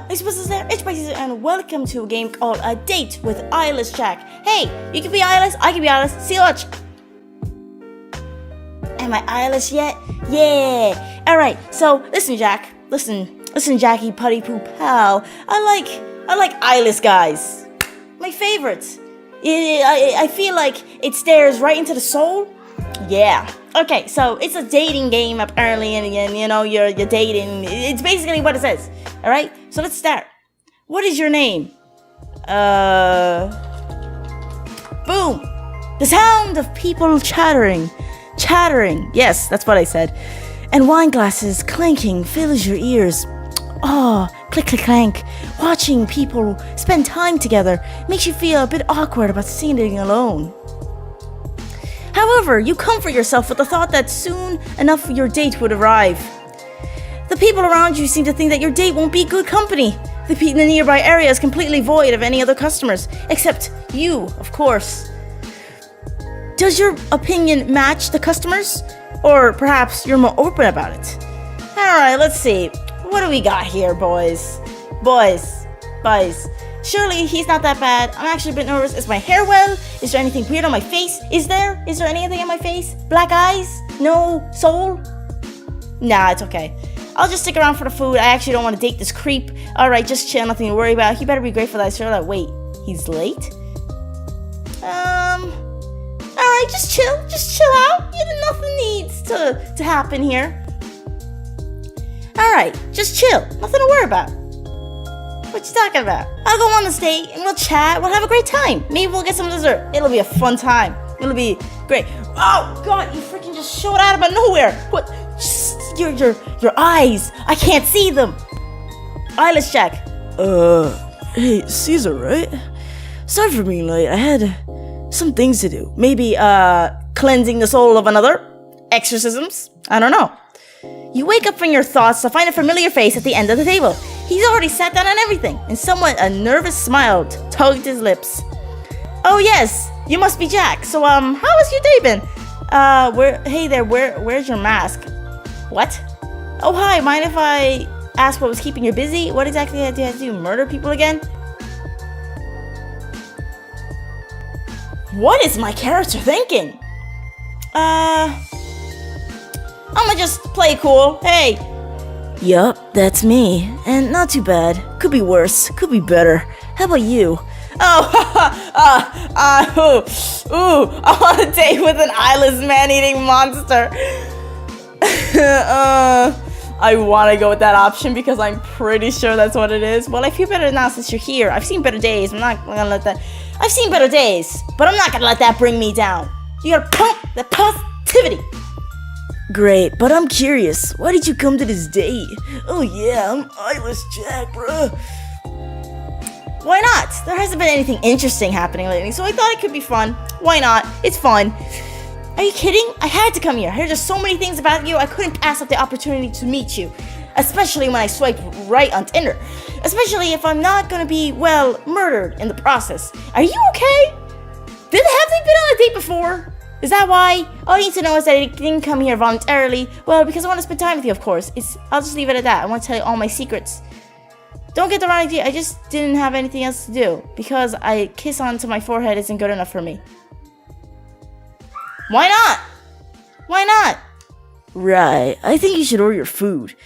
it's SuperSeizer, and welcome to a game called A Date with Eyeless Jack. Hey, you can be eyeless, I can be eyeless. See you much. Am I eyeless yet? Yeah. Alright, so listen, Jack. Listen, Jackie Putty Poo Pal. I like eyeless guys. My favorites. I feel like it stares right into the soul. Yeah. Okay, so it's a dating game apparently, and you know you're dating. It's basically what it says. All right. So let's start. What is your name? Boom. The sound of people chattering. Yes, that's what I said. And wine glasses clanking fills your ears. Oh, click, click, clank. Watching people spend time together makes you feel a bit awkward about sitting alone. However, you comfort yourself with the thought that soon enough your date would arrive. The people around you seem to think that your date won't be good company. The nearby area is completely void of any other customers, except you, of course. Does your opinion match the customers? Or perhaps you're more open about it? Alright, let's see. What do we got here, boys? Boys. Surely he's not that bad. I'm actually a bit nervous. Is my hair well? Is there anything weird on my face? Is there anything on my face? Black eyes? No soul? Nah, it's okay. I'll just stick around for the food. I actually don't want to date this creep. Alright, just chill, nothing to worry about. He better be grateful that I saw that. Wait, he's late? Alright, just chill out. Nothing needs to happen here. Alright, just chill. Nothing to worry about. What you talking about? I'll go on this date and we'll chat. We'll have a great time. Maybe we'll get some dessert. It'll be a fun time. It'll be great. Oh God, you freaking just showed out of nowhere. What? Just, your eyes. I can't see them. Eyeless Jack. Hey, Caesar, right? Sorry for being late. I had some things to do. Maybe cleansing the soul of another? Exorcisms? I don't know. You wake up from your thoughts to find a familiar face at the end of the table. He's already sat down on everything, and somewhat a nervous smile tugged his lips. Oh yes, you must be Jack. So how has your day been? Where's your mask? What? Oh hi, mind if I ask what was keeping you busy? What exactly did you have to do? Murder people again? What is my character thinking? I'ma just play cool. Hey. Yup, that's me. And not too bad. Could be worse. Could be better. How about you? Oh, I'm on a date with an eyeless man-eating monster. I want to go with that option because I'm pretty sure that's what it is. Well, I feel better now since you're here. I've seen better days. I'm not gonna let that. I've seen better days, but I'm not gonna let that bring me down. You gotta pump the positivity. Great, but I'm curious. Why did you come to this date? Oh yeah, I'm Eyeless Jack, bruh. Why not? There hasn't been anything interesting happening lately, so I thought it could be fun. Why not? It's fun. Are you kidding? I had to come here. I heard just so many things about you, I couldn't pass up the opportunity to meet you. Especially when I swiped right on Tinder. Especially if I'm not gonna be, well, murdered in the process. Are you okay? Have they been on a date before? Is that why? All you need to know is that I didn't come here voluntarily. Well, because I want to spend time with you, of course. I'll just leave it at that. I want to tell you all my secrets. Don't get the wrong idea. I just didn't have anything else to do. Because I kiss onto my forehead isn't good enough for me. Why not? Why not? Right. I think you should order your food.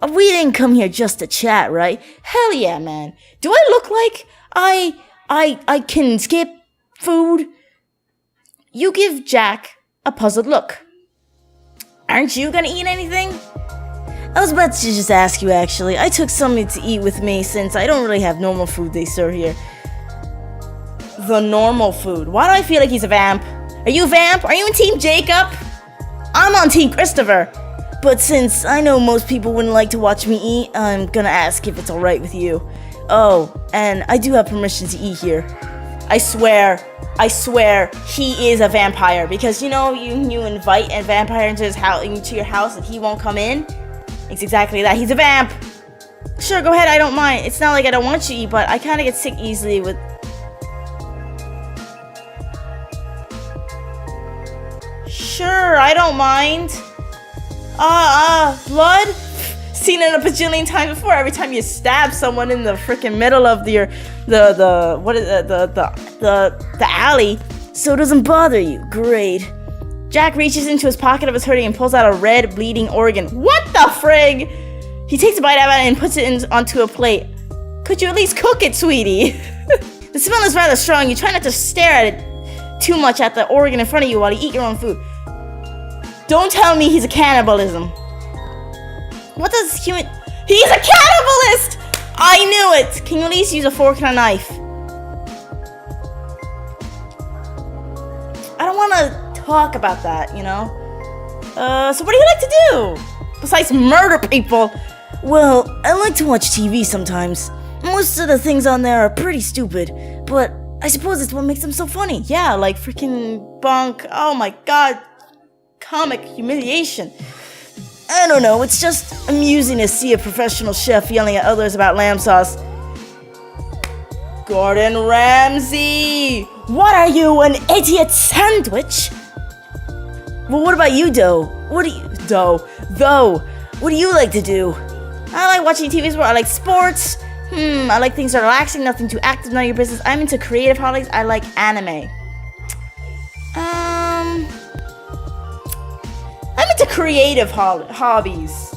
We didn't come here just to chat, right? Hell yeah, man. Do I look like I can skip food? You give Jack a puzzled look. Aren't you gonna eat anything? I was about to just ask you, actually. I took something to eat with me since I don't really have normal food they serve here. The normal food? Why do I feel like he's a vamp? Are you a vamp? Are you in Team Jacob? I'm on Team Christopher. But since I know most people wouldn't like to watch me eat, I'm gonna ask if it's alright with you. Oh, and I do have permission to eat here. I swear, he is a vampire because you know you invite a vampire into your house and he won't come in. It's exactly that. He's a vamp. Sure, go ahead. I don't mind. It's not like I don't want you to eat, but I kind of get sick easily with. Sure, I don't mind. Blood. seen it a bajillion times before. Every time you stab someone in the freaking middle of the alley, So it doesn't bother you. Great. Jack reaches into his pocket of his hoodie and pulls out a red, bleeding organ. What the frig? He takes a bite out of it and puts it onto a plate. Could you at least cook it, sweetie? The smell is rather strong. You try not to stare at it too much at the organ in front of you while you eat your own food. Don't tell me he's a cannibalism. What does human... He's a cannibalist! I knew it! Can you at least use a fork and a knife? I don't want to talk about that, you know? So what do you like to do? Besides murder people? Well, I like to watch TV sometimes. Most of the things on there are pretty stupid, but I suppose it's what makes them so funny. Yeah, like freaking bunk. Oh my god. Comic humiliation. I don't know, it's just amusing to see a professional chef yelling at others about lamb sauce. Gordon Ramsay! What are you, an idiot sandwich? Well, what about you, Doe? What do you like to do? I like watching TV sports. I like sports. I like things that are relaxing, nothing too active, none of your business. I'm into creative hobbies. I like anime. I'm into creative hobbies,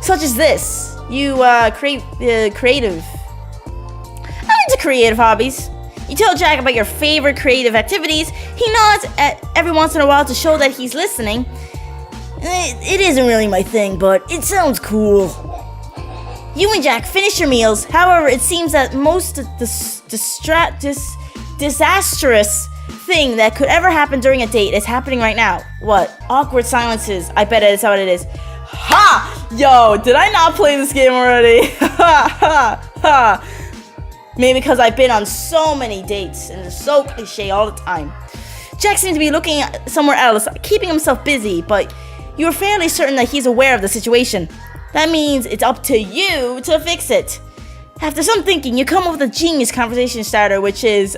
such as this. You creative. I'm into creative hobbies. You tell Jack about your favorite creative activities. He nods every once in a while to show that he's listening. It isn't really my thing, but it sounds cool. You and Jack finish your meals. However, it seems that most disastrous thing that could ever happen during a date is happening right now. What? Awkward silences. I bet that's what it is. Ha! Yo, did I not play this game already? Ha ha ha! Maybe because I've been on so many dates and it's so cliche all the time. Jack seems to be looking somewhere else, keeping himself busy, but you're fairly certain that he's aware of the situation. That means it's up to you to fix it. After some thinking, you come up with a genius conversation starter, which is,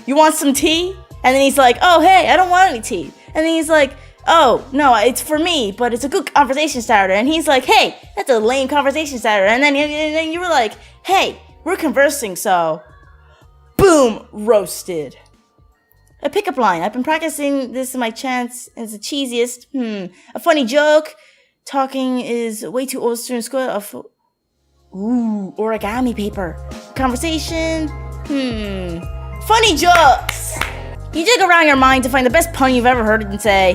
you want some tea? And then he's like, oh, hey, I don't want any tea. And then he's like, oh, no, it's for me, but it's a good conversation starter. And he's like, hey, that's a lame conversation starter. And then you were like, hey, we're conversing, so boom, roasted. A pickup line. I've been practicing this in my chance. It's the cheesiest. A funny joke. Talking is way too old to school. Origami paper. Conversation. Funny jokes. You dig around your mind to find the best pun you've ever heard and say,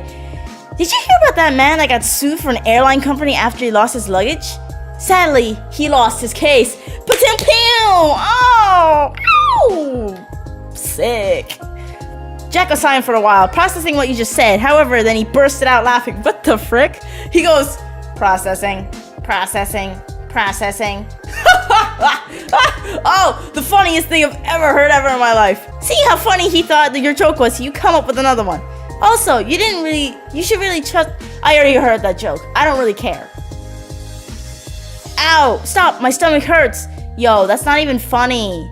did you hear about that man that got sued for an airline company after he lost his luggage? Sadly, he lost his case. Pa-tim-pew! Oh! Sick. Jack was silent for a while, processing what you just said. However, then he bursted out laughing. What the frick? He goes, processing. Oh, the funniest thing I've ever heard in my life. See how funny he thought that your joke was, so you come up with another one. Also, you should really trust. I already heard that joke. I don't really care. Ow, stop, my stomach hurts. Yo, that's not even funny.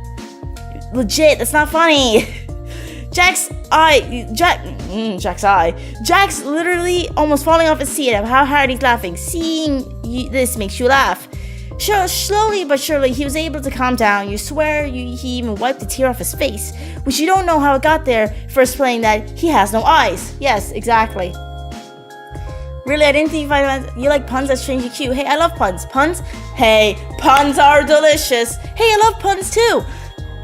Legit, that's not funny. Jack's literally almost falling off his seat at how hard he's laughing. Seeing this makes you laugh. Sure, slowly but surely, he was able to calm down. You swear he even wiped a tear off his face, which you don't know how it got there, first playing that he has no eyes. Yes, exactly. Really, I didn't think you like puns. That's strangely cute. Hey, I love puns. Puns? Hey, puns are delicious. Hey, I love puns too.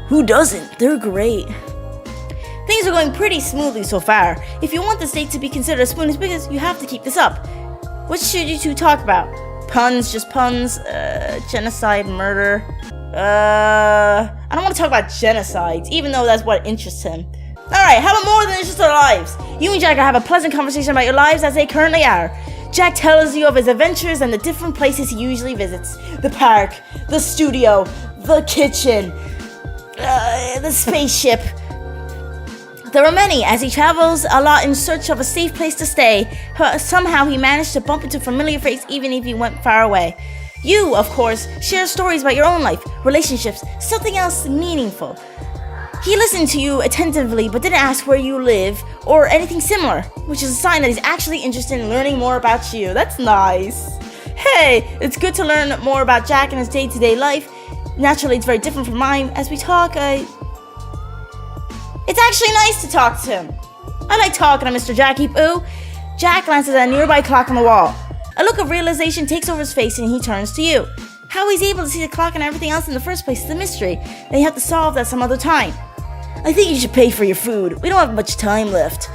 Who doesn't? They're great. Things are going pretty smoothly so far. If you want this date to be considered a smooth experience, you have to keep this up. What should you two talk about? Puns, just puns, genocide, murder. I don't want to talk about genocides, even though that's what interests him. Alright, how about more than just our lives? You and Jack have a pleasant conversation about your lives as they currently are. Jack tells you of his adventures and the different places he usually visits. The park, the studio, the kitchen, the spaceship. There are many, as he travels a lot in search of a safe place to stay. Somehow he managed to bump into a familiar face even if he went far away. You, of course, share stories about your own life, relationships, something else meaningful. He listened to you attentively but didn't ask where you live or anything similar, which is a sign that he's actually interested in learning more about you. That's nice. Hey, it's good to learn more about Jack and his day-to-day life. Naturally, it's very different from mine. As we talk, It's actually nice to talk to him. I like talking to Mr. Jackie Poo. Jack glances at a nearby clock on the wall. A look of realization takes over his face and he turns to you. How he's able to see the clock and everything else in the first place is a mystery that you have to solve that some other time. I think you should pay for your food. We don't have much time left.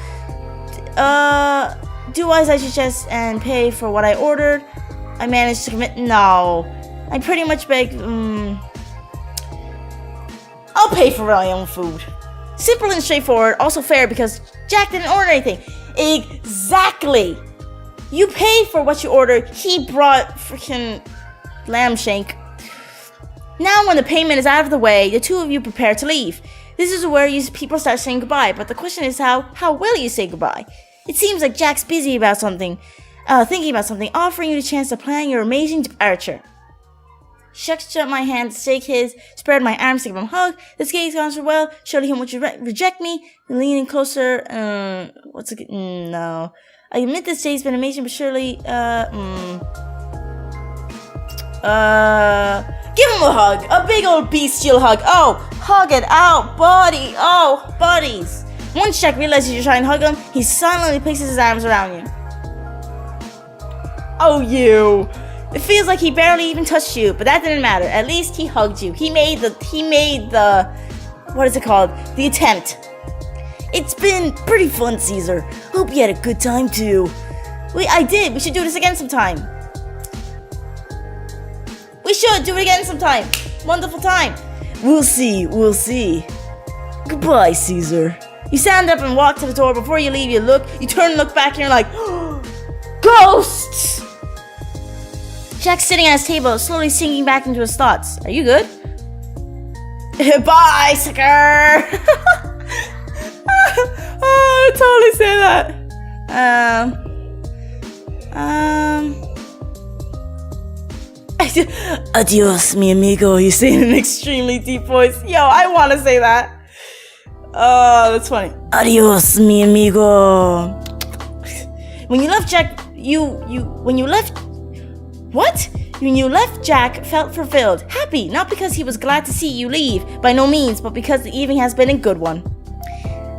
Do as I suggest and pay for what I ordered? I managed to commit. No. I pretty much beg. I'll pay for my own food. Simple and straightforward, also fair because Jack didn't order anything. Exactly. You pay for what you ordered. He brought freaking lamb shank. Now when the payment is out of the way, the two of you prepare to leave. This is where people start saying goodbye, but the question is how will you say goodbye? It seems like Jack's busy about something, thinking about something, offering you the chance to plan your amazing departure. Shut my hand to shake his, spread my arms to give him a hug. This gaze gone so well. Surely he won't reject me. Leaning closer, no. I admit this day's been amazing, but surely, give him a hug. A big old bestial hug. Oh, hug it out, buddy. Oh, buddies. Once Jack realizes you're trying to hug him, he silently places his arms around you. Oh, you. It feels like he barely even touched you, but that didn't matter. At least he hugged you. He made the, what is it called? The attempt. It's been pretty fun, Caesar. Hope you had a good time too. I did. We should do this again sometime. We should do it again sometime. Wonderful time. We'll see. Goodbye, Caesar. You stand up and walk to the door. Before you leave, you turn and look back and you're like, ghosts! Jack's sitting at his table, slowly sinking back into his thoughts. Are you good? Bye, sucker! Oh, I totally say that. Adios, mi amigo. You say in an extremely deep voice. Yo, I want to say that. Oh, that's funny. Adios, mi amigo. When you left Jack, when you left Jack felt fulfilled, happy, not because he was glad to see you leave, by no means, but because the evening has been a good one.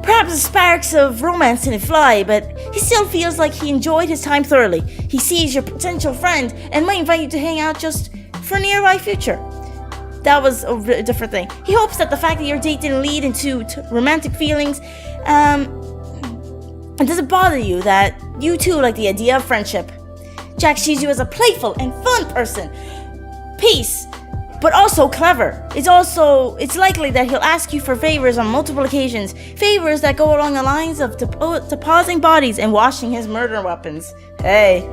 Perhaps the sparks of romance didn't fly, but he still feels like he enjoyed his time thoroughly. He sees your potential friend and might invite you to hang out just for a nearby future. That was a different thing. He hopes that the fact that your date didn't lead into romantic feelings, and doesn't bother you that you too like the idea of friendship. Jack sees you as a playful and fun person. Peace, but also clever. It's likely that he'll ask you for favors on multiple occasions. Favors that go along the lines of depositing bodies and washing his murder weapons. Hey.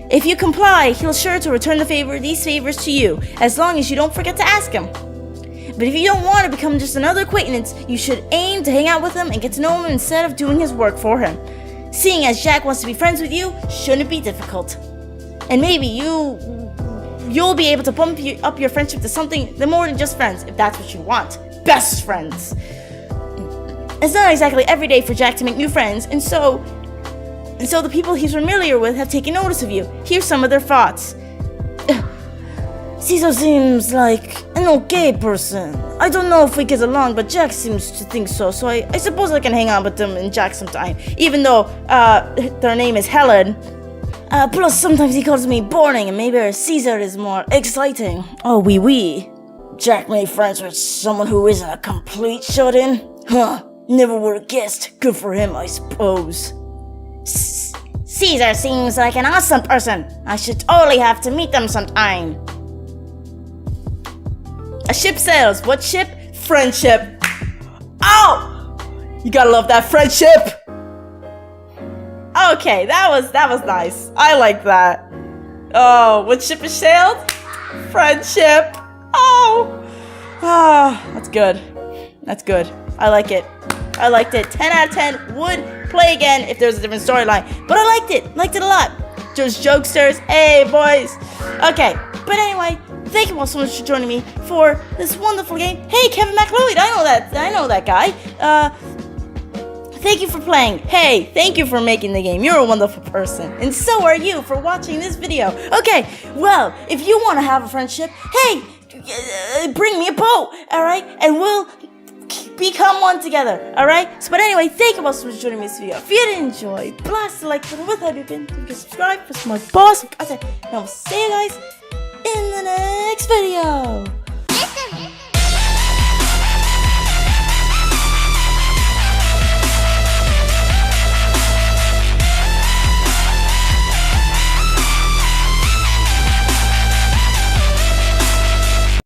If you comply, he'll sure to return these favors to you, as long as you don't forget to ask him. But if you don't want to become just another acquaintance, you should aim to hang out with him and get to know him instead of doing his work for him. Seeing as Jack wants to be friends with you shouldn't be difficult. And maybe you'll be able to bump up your friendship to something more than just friends, if that's what you want. Best friends. It's not exactly every day for Jack to make new friends, and so the people he's familiar with have taken notice of you. Here's some of their thoughts. Caesar seems like an okay person. I don't know if we get along, but Jack seems to think so, so I suppose I can hang out with them and Jack sometime, even though their name is Helen. Plus, sometimes he calls me boring, and maybe Caesar is more exciting. Oh, oui. Jack made friends with someone who isn't a complete shut-in? Huh, never would have guessed. Good for him, I suppose. Caesar seems like an awesome person. I should totally have to meet them sometime. A ship sails. What ship? Friendship. Oh! You gotta love that friendship. Okay, that was nice. I like that. Oh, what ship is sailed? Friendship. Oh, that's good. That's good. I like it. 10 out of 10 would play again if there's a different storyline. But I liked it a lot. There's jokesters. Hey, boys. Okay, but anyway, thank you all so much for joining me for this wonderful game. Hey, Kevin McLeod, I know that guy. Thank you for playing. Hey, thank you for making the game. You're a wonderful person. And so are you for watching this video. Okay, well, if you want to have a friendship, hey, bring me a boat, alright? And we'll become one together, alright? So, but anyway, thank you so much for joining me in this video. If you did enjoy, blast the like button. What have you been? You can subscribe for some more boss. And I will see you guys in the next video.